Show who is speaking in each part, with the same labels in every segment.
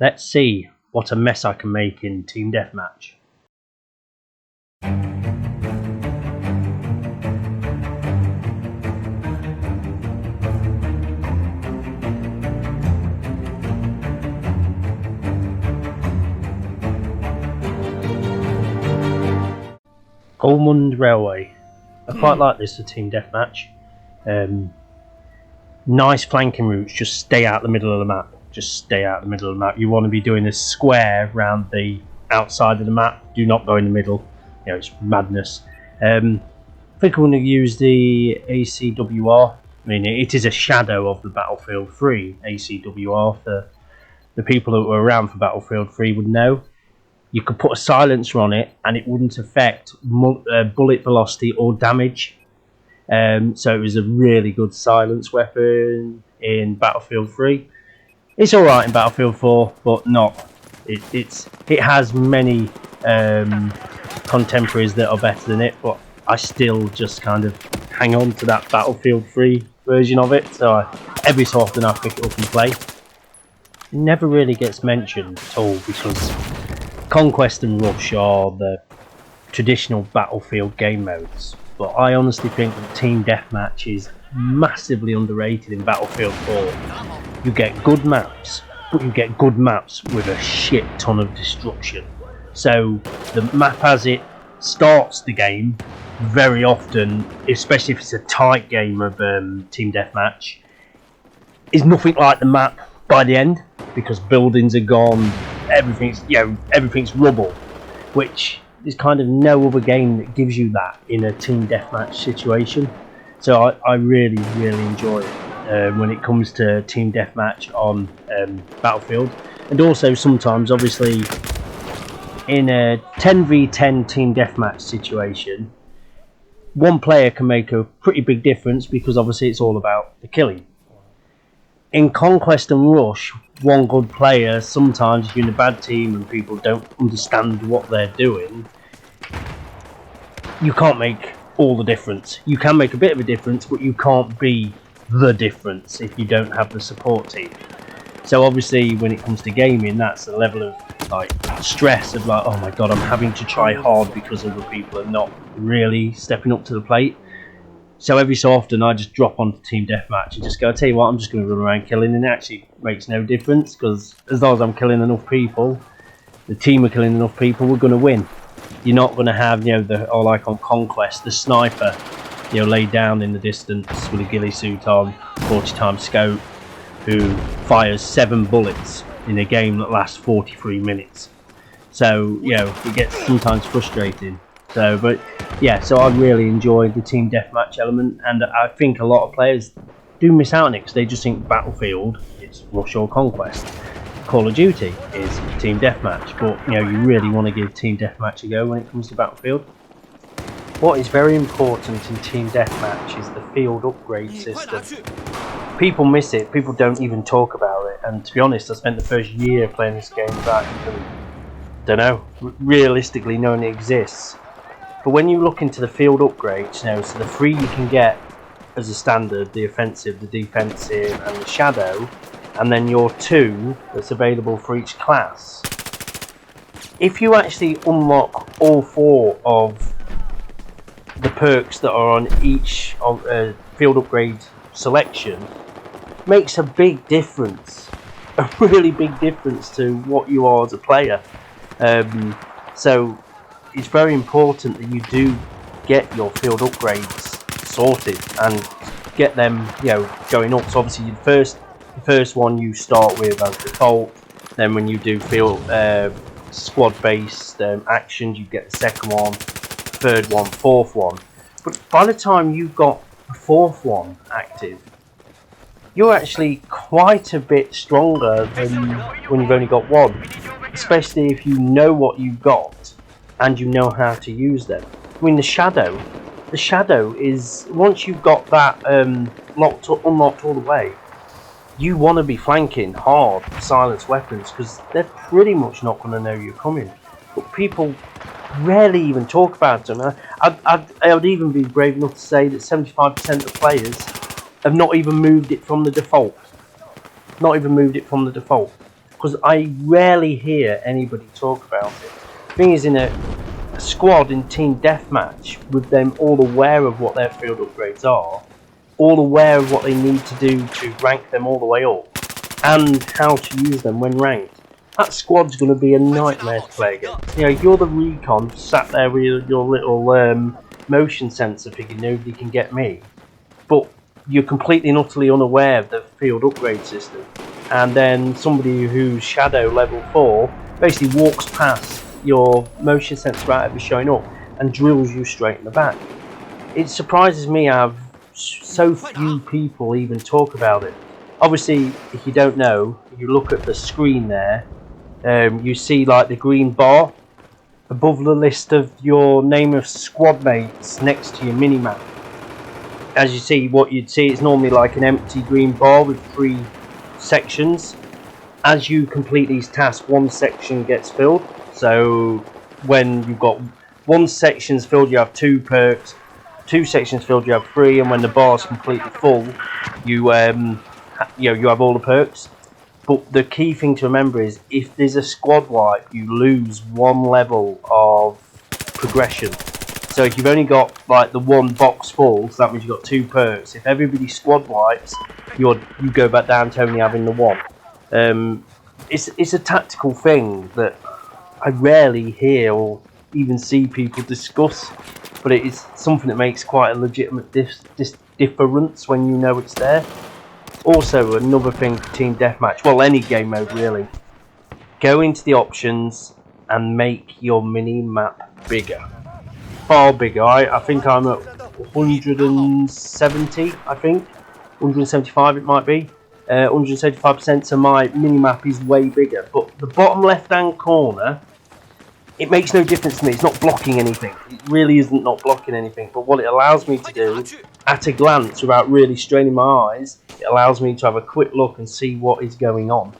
Speaker 1: Let's see what a mess I can make in Team Deathmatch. Almond Railway. I quite like this for Team Deathmatch. Nice flanking routes, just stay out the middle of the map. Just stay out the middle of the map. You want to be doing a square around the outside of the map. Do not go in the middle. You know, it's madness. I think I'm going to use the ACWR. I mean, it is a shadow of the Battlefield 3 ACWR. For the people that were around for Battlefield 3 would know. You could put a silencer on it and it wouldn't affect bullet velocity or damage. So it was a really good silence weapon in Battlefield 3. It's alright in Battlefield 4, but not. It has many contemporaries that are better than it, but I still just kind of hang on to that Battlefield 3 version of it. So every so often I pick it up and play. It never really gets mentioned at all because Conquest and Rush are the traditional Battlefield game modes, but I honestly think that Team Deathmatch is massively underrated in Battlefield 4. You get good maps, but you get good maps with a shit ton of destruction. So the map as it starts the game, very often, especially if it's a tight game of Team Deathmatch, is nothing like the map by the end, because buildings are gone, everything's rubble, which there's kind of no other game that gives you that in a Team Deathmatch situation. So I really enjoy it when it comes to Team Deathmatch on Battlefield. And also sometimes, obviously, in a 10v10 Team Deathmatch situation, one player can make a pretty big difference because obviously it's all about the killing. In Conquest and Rush, one good player, sometimes if you're in a bad team and people don't understand what they're doing, you can't make all the difference. You can make a bit of a difference, but you can't be the difference if you don't have the support team. So obviously when it comes to gaming, that's a level of like stress of like, oh my god, I'm having to try hard because other people are not really stepping up to the plate. So every so often I just drop onto Team Deathmatch and just go, I'll tell you what, I'm just going to run around killing, and it actually makes no difference because as long as I'm killing enough people, the team are killing enough people, we're going to win. You're not going to have, or like on Conquest, the sniper, laid down in the distance with a ghillie suit on, 40 times scope, who fires 7 bullets in a game that lasts 43 minutes. So, it gets sometimes frustrating. So I really enjoy the Team Deathmatch element, and I think a lot of players do miss out on it because they just think Battlefield, it's Rush or Conquest. Call of Duty is Team Deathmatch, but you really want to give Team Deathmatch a go when it comes to Battlefield. What is very important in Team Deathmatch is the field upgrade system. People miss it, people don't even talk about it, and to be honest, I spent the first year playing this game without even, realistically knowing it exists. But when you look into the field upgrades, so the 3 you can get as a standard, the offensive, the defensive, and the shadow, and then your 2 that's available for each class. If you actually unlock all 4 of the perks that are on each of field upgrade selection, makes a big difference, a really big difference to what you are as a player. So it's very important that you do get your field upgrades sorted and get them, going up. So obviously the first one you start with as default. Then when you do field squad-based actions, you get the second one, third one, fourth one. But by the time you've got the 4th one active, you're actually quite a bit stronger than when you've only got 1, especially if you know what you've got and you know how to use them. I mean, the shadow is, once you've got that unlocked all the way, you want to be flanking hard silence weapons because they're pretty much not going to know you're coming. But people rarely even talk about them. I would even be brave enough to say that 75% of players have not even moved it from the default. because I rarely hear anybody talk about it. The thing is, in a squad in team deathmatch, with them all aware of what their field upgrades are, all aware of what they need to do to rank them all the way up, and how to use them when ranked, that squad's going to be a nightmare to play against. You know, you're the recon sat there with your little motion sensor thinking nobody can get me, but you're completely and utterly unaware of the field upgrade system, and then somebody who's shadow level 4 basically walks past your motion sensor out ever showing up and drills you straight in the back. It surprises me how so few people even talk about it. Obviously, if you don't know, if you look at the screen there, you see like the green bar above the list of your name of squad mates next to your minimap. As you see, what you'd see is normally like an empty green bar with 3 sections. As you complete these tasks, one section gets filled. So when you've got one section's filled, you have 2 perks. 2 sections filled, you have 3, and when the bar's completely full, you you have all the perks. But the key thing to remember is, if there's a squad wipe, you lose 1 level of progression. So if you've only got like the 1 box full, so that means you've got 2 perks. If everybody squad wipes, you go back down to only having the 1. It's a tactical thing that I rarely hear or even see people discuss, but it is something that makes quite a legitimate difference when you know it's there. Also, another thing for team deathmatch, well, any game mode really, go into the options and make your mini map bigger, far bigger. I think I'm at 170, I think 175 it might be, 175%, so my mini map is way bigger. But the bottom left hand corner, it makes no difference to me. It's not blocking anything. It really isn't not blocking anything. But what it allows me to do, at a glance, without really straining my eyes, it allows me to have a quick look and see what is going on.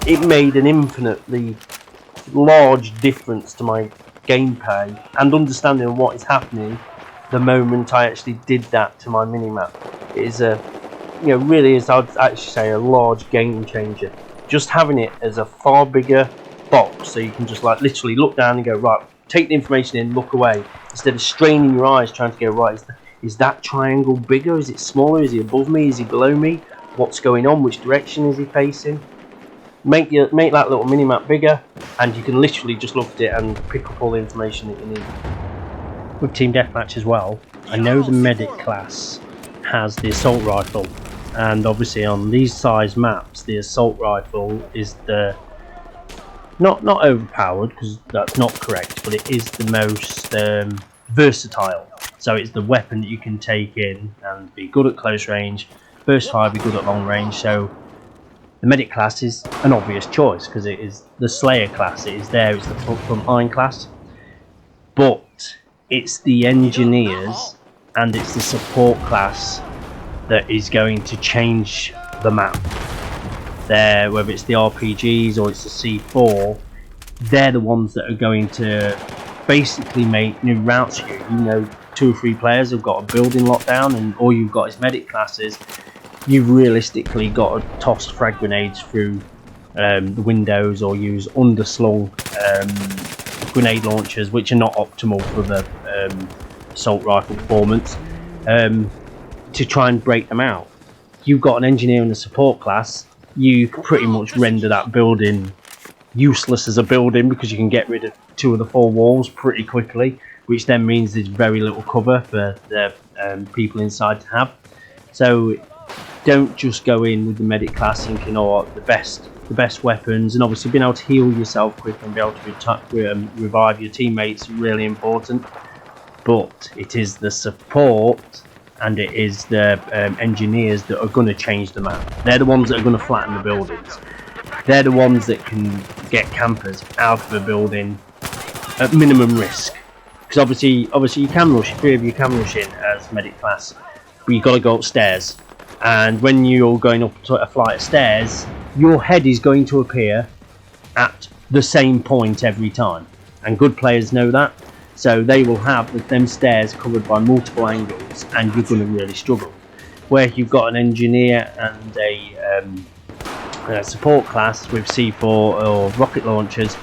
Speaker 1: It made an infinitely large difference to my gameplay and understanding of what is happening the moment I actually did that to my minimap. It is really is, I'd actually say, a large game changer. Just having it as a far bigger box, so you can just like literally look down and go, right, take the information in, look away, instead of straining your eyes trying to go, right, is that triangle bigger, is it smaller, is he above me, is he below me, what's going on, which direction is he facing? Make that little mini-map bigger, and you can literally just look at it and pick up all the information that you need. With Team Deathmatch as well, I know the medic class has the assault rifle, and obviously on these size maps the assault rifle is the not overpowered, because that's not correct, but it is the most versatile. So it's the weapon that you can take in and be good at close range, versatile, be good at long range. So the medic class is an obvious choice because it is the Slayer class. It is there, it's the front line class. But it's the engineers and it's the support class that is going to change the map. There, whether it's the RPGs or it's the C4, they're the ones that are going to basically make new routes for you. You know, 2 or 3 players have got a building lockdown and all you've got is medic classes. You've realistically got to toss frag grenades through the windows or use underslung grenade launchers, which are not optimal for the assault rifle performance, to try and break them out. You've got an engineer in the support class, you can pretty much render that building useless as a building because you can get rid of 2 of the 4 walls pretty quickly, which then means there's very little cover for the people inside to have. So don't just go in with the medic class thinking, oh, the best weapons, and obviously being able to heal yourself quick and be able to revive your teammates is really important. But it is the support and it is the engineers that are going to change the map. They're the ones that are going to flatten the buildings. They're the ones that can get campers out of a building at minimum risk. Because obviously you can rush, 3 of you can rush in as medic class, but you've got to go upstairs. And when you're going up a flight of stairs, your head is going to appear at the same point every time. And good players know that. So they will have them stairs covered by multiple angles, and you're going to really struggle. Where you've got an engineer and a support class with C4 or rocket launchers,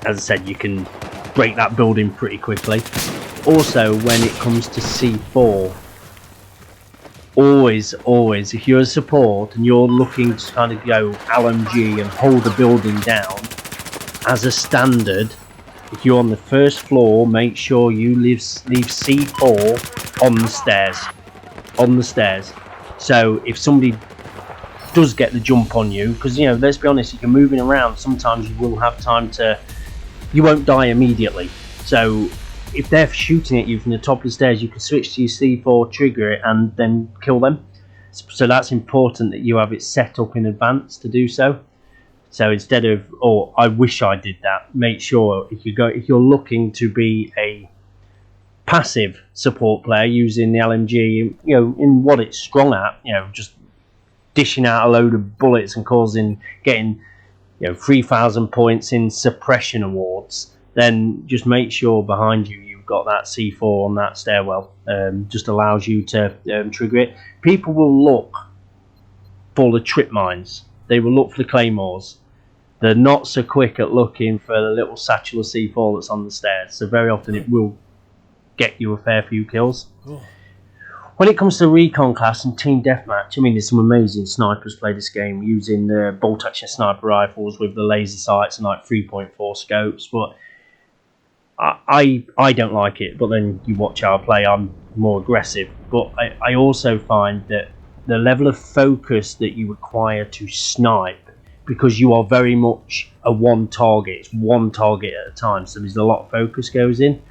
Speaker 1: as I said, you can break that building pretty quickly. Also, when it comes to C4, always, if you're a support and you're looking to kind of go LMG and hold the building down, as a standard, if you're on the first floor, make sure you leave C4 on the stairs. On the stairs. So if somebody does get the jump on you, because, you know, let's be honest, if you're moving around, sometimes you will have time to, you won't die immediately. So if they're shooting at you from the top of the stairs, you can switch to your C4, trigger it, and then kill them. So that's important that you have it set up in advance to do so. So instead of, oh, I wish I did that, make sure if you're looking to be a passive support player using the LMG, you know, in what it's strong at, you know, just dishing out a load of bullets and getting, you know, 3,000 points in suppression awards, then just make sure behind you you've got that C4 on that stairwell. Just allows you to trigger it. People will look for the trip mines. They will look for the claymores. They're not so quick at looking for the little satchel of C4 that's on the stairs. So very often it will get you a fair few kills. Cool. When it comes to recon class and team deathmatch, I mean, there's some amazing snipers play this game using the bolt action sniper rifles with the laser sights and like 3.4 scopes, but I don't like it. But then you watch how I play, I'm more aggressive. But I also find that the level of focus that you require to snipe, because you are very much a one target, it's one target at a time, so there's a lot of focus goes in,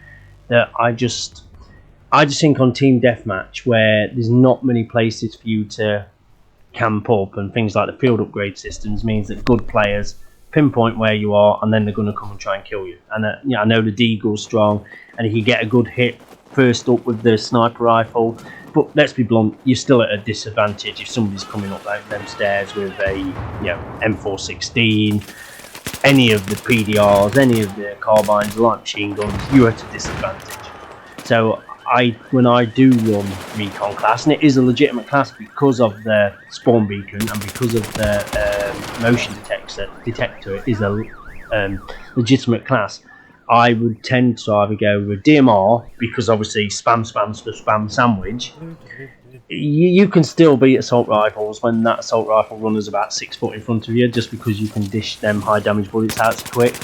Speaker 1: that I just think on team deathmatch, where there's not many places for you to camp up, and things like the field upgrade systems means that good players pinpoint where you are and then they're going to come and try and kill you. And you know, I know the Deagle's strong, and if you get a good hit first up with the sniper rifle, but let's be blunt, you're still at a disadvantage if somebody's coming up them stairs with a, you know, M416, any of the PDRs, any of the carbines, light machine guns, you're at a disadvantage. So when I do run recon class, and it is a legitimate class because of the spawn beacon and because of the motion detector, it is a legitimate class. I would tend to either go with DMR, because obviously spam sandwich. You can still beat assault rifles when that assault rifle runner's about 6 foot in front of you, just because you can dish them high damage bullets out quick.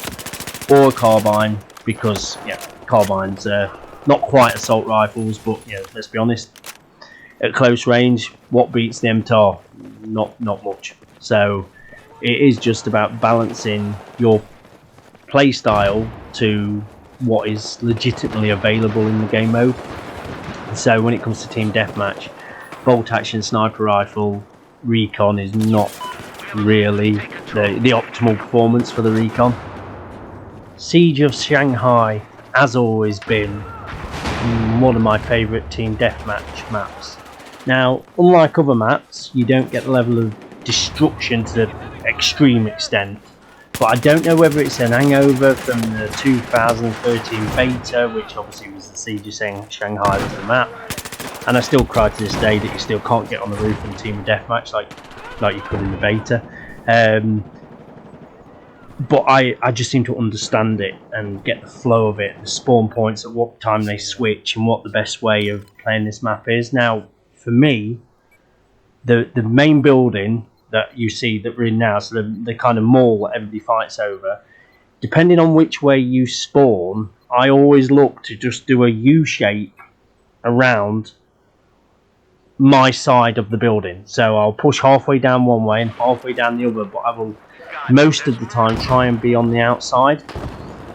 Speaker 1: Or a carbine, because, yeah, carbines are not quite assault rifles, but, you know, let's be honest, at close range, what beats the MTAR? Not much. So it is just about balancing your play style to what is legitimately available in the game mode. So when it comes to team deathmatch, bolt action sniper rifle recon is not really the optimal performance for the recon. Siege of Shanghai has always been one of my favourite team deathmatch maps. Now, unlike other maps, you don't get the level of destruction to the extreme extent, but I don't know whether it's an hangover from the 2013 beta, which obviously was the Siege of Shanghai was the map, and I still cry to this day that you still can't get on the roof in team deathmatch like you could in the beta. But I just seem to understand it and get the flow of it, the spawn points, at what time they switch, and what the best way of playing this map is. Now, for me, the main building that you see that we're in now, so the kind of mall that everybody fights over, depending on which way you spawn, I always look to just do a U-shape around my side of the building. So I'll push halfway down one way and halfway down the other, but I will most of the time try and be on the outside,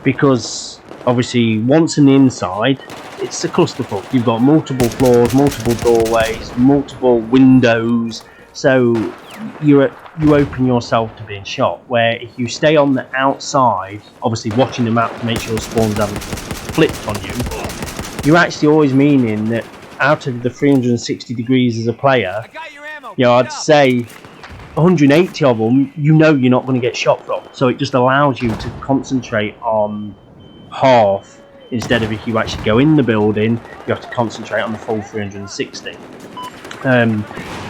Speaker 1: because obviously once on the inside it's a clusterfuck. You've got multiple floors, multiple doorways, multiple windows, so you open yourself to being shot. Where if you stay on the outside, obviously watching the map to make sure spawns haven't flipped on you, you're actually always meaning that out of the 360 degrees as a player, you know, I'd say 180 of them, you know, you're not going to get shot from. So it just allows you to concentrate on half, instead of if you actually go in the building, you have to concentrate on the full 360.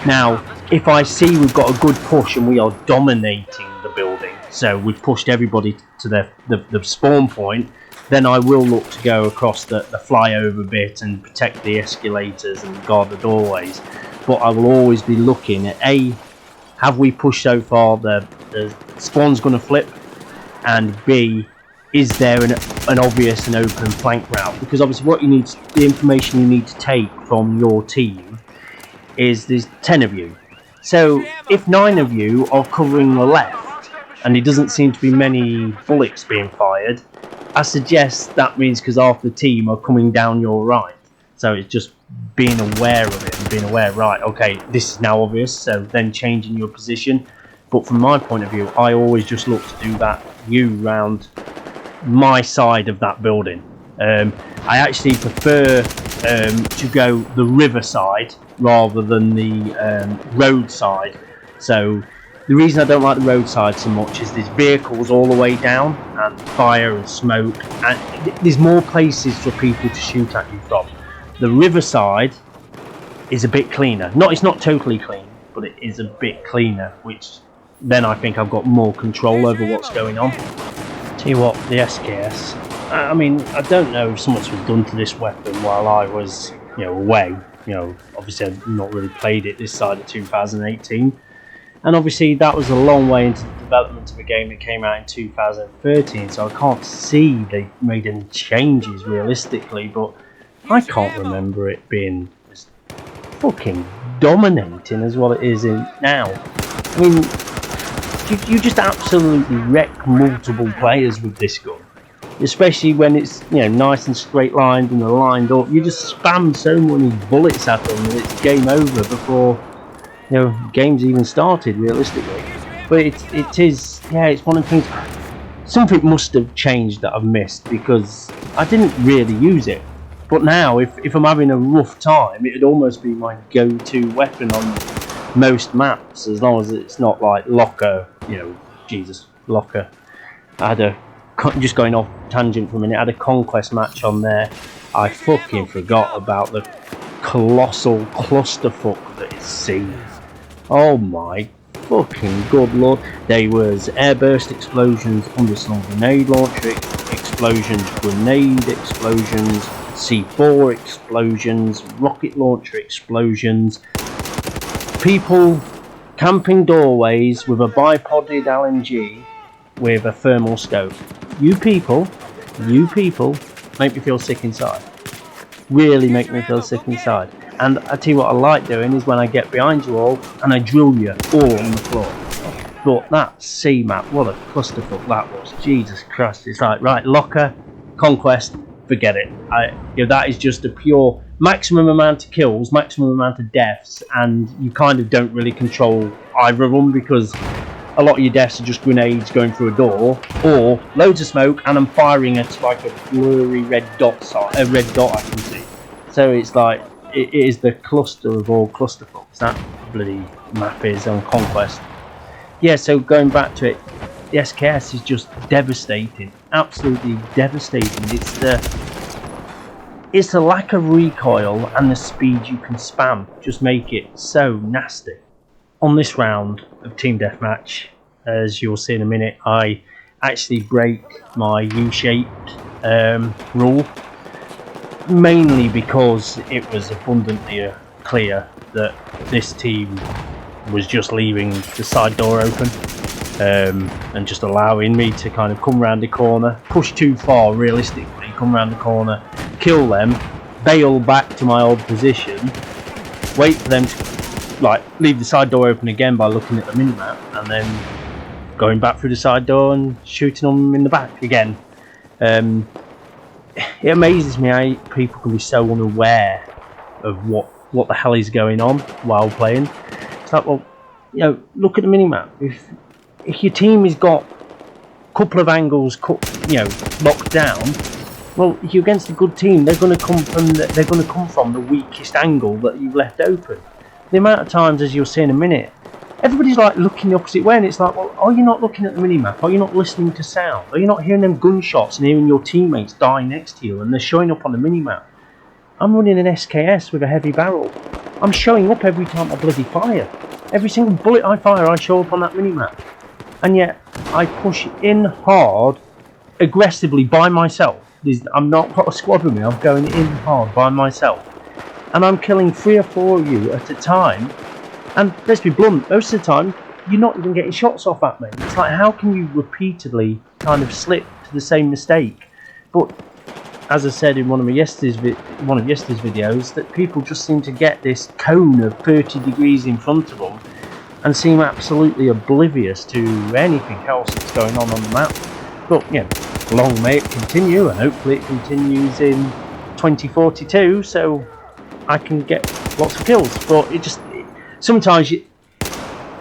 Speaker 1: Now, if I see we've got a good push and we are dominating the building, so we've pushed everybody to the spawn point, then I will look to go across the flyover bit and protect the escalators and guard the doorways. But I will always be looking at A, have we pushed so far the spawn's going to flip, and B, is there an obvious and open flank route? Because obviously what you need, the information you need to take from your team is there's 10 of you. So if 9 of you are covering the left and there doesn't seem to be many bullets being fired, I suggest that means because half the team are coming down your right. So it's just being aware of it and being aware, right, okay, this is now obvious, so then changing your position. But from my point of view, I always just look to do that view round my side of that building. I actually prefer to go the river side rather than the road side. So the reason I don't like the road side so much is there's vehicles all the way down and fire and smoke, and there's more places for people to shoot at you from. The river side is a bit cleaner. It's not totally clean, but it is a bit cleaner, which then I think I've got more control over what's going on. Tell you what, the SKS, I mean, I don't know if so much was done to this weapon while I was, away. Obviously I've not really played it this side of 2018. And obviously that was a long way into the development of a game that came out in 2013, so I can't see they made any changes realistically, but I can't remember it being as fucking dominating as what it is in now. I mean, you just absolutely wreck multiple players with this gun, especially when it's nice and straight lined and lined up. You just spam so many bullets at them and it's game over before game's even started realistically. But it is it's one of the things. Something must have changed that I've missed, because I didn't really use it. But now if I'm having a rough time, it'd almost be my go-to weapon on most maps, as long as it's not like Locker, Locker. Just going off tangent for a minute, I had a conquest match on there. I fucking forgot about the colossal clusterfuck that is seen. Oh my fucking good lord. There was airburst explosions, underslung grenade launcher explosions, grenade explosions, C4 explosions, rocket launcher explosions, people camping doorways with a bipoded LMG with a thermal scope. You people make me feel sick inside. Really make me feel sick inside. And I tell you what I like doing is when I get behind you all and I drill you all on the floor. But that C map, what a clusterfuck that was. Jesus Christ, it's like, right, Locker, conquest, forget it. That is just a pure maximum amount of kills, maximum amount of deaths, and you kind of don't really control either of them, because a lot of your deaths are just grenades going through a door, or loads of smoke and I'm firing at like a blurry red dot I can see. So it's like, it is the cluster of all clusterfucks, that bloody map is on Conquest. Yeah, so going back to it, the SKS is just devastating, absolutely devastating. It's the lack of recoil and the speed you can spam just make it so nasty. On this round of Team Deathmatch, as you'll see in a minute, I actually break my U-shaped rule, mainly because it was abundantly clear that this team was just leaving the side door open and just allowing me to kind of come round the corner, push too far realistically, come round the corner, kill them, bail back to my old position, wait for them to leave the side door open again by looking at the minimap, and then going back through the side door and shooting them in the back again. It amazes me how people can be so unaware of what the hell is going on while playing. It's like, well, look at the minimap. If your team has got a couple of angles, locked down, well, if you're against a good team, they're going to come from the weakest angle that you've left open. The amount of times, as you'll see in a minute, everybody's like looking the opposite way, and it's like, well, are you not looking at the minimap? Are you not listening to sound? Are you not hearing them gunshots and hearing your teammates die next to you and they're showing up on the minimap? I'm running an SKS with a heavy barrel. I'm showing up every time I bloody fire. Every single bullet I fire, I show up on that minimap. And yet, I push in hard, aggressively by myself. I'm not got a squad with me, I'm going in hard by myself. And I'm killing 3 or 4 of you at a time. And let's be blunt, most of the time, you're not even getting shots off at me. It's like, how can you repeatedly kind of slip to the same mistake? But as I said in one of yesterday's videos, that people just seem to get this cone of 30 degrees in front of them and seem absolutely oblivious to anything else that's going on the map. But, you know, long may it continue, and hopefully it continues in 2042, so I can get lots of kills. But it just, sometimes you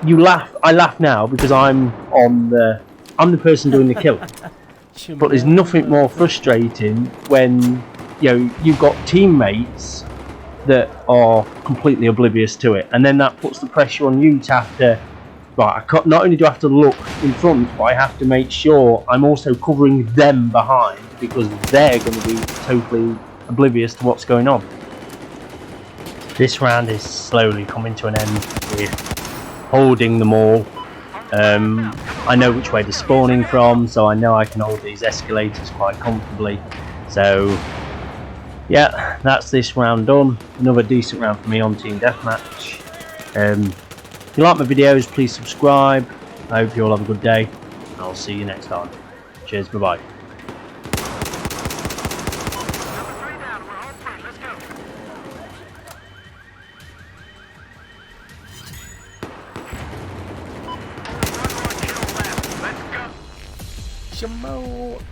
Speaker 1: laugh. I laugh now because I'm the person doing the kill. But there's nothing more frustrating when you've got teammates that are completely oblivious to it, and then that puts the pressure on you to have to. Right, not only do I have to look in front, but I have to make sure I'm also covering them behind because they're going to be totally oblivious to what's going on. This round is slowly coming to an end with holding them all. I know which way they're spawning from, so I know I can hold these escalators quite comfortably. So yeah, that's this round done. Another decent round for me on Team Deathmatch. If you like my videos, please subscribe. I hope you all have a good day. I'll see you next time. Cheers, bye bye.
Speaker 2: Shamo.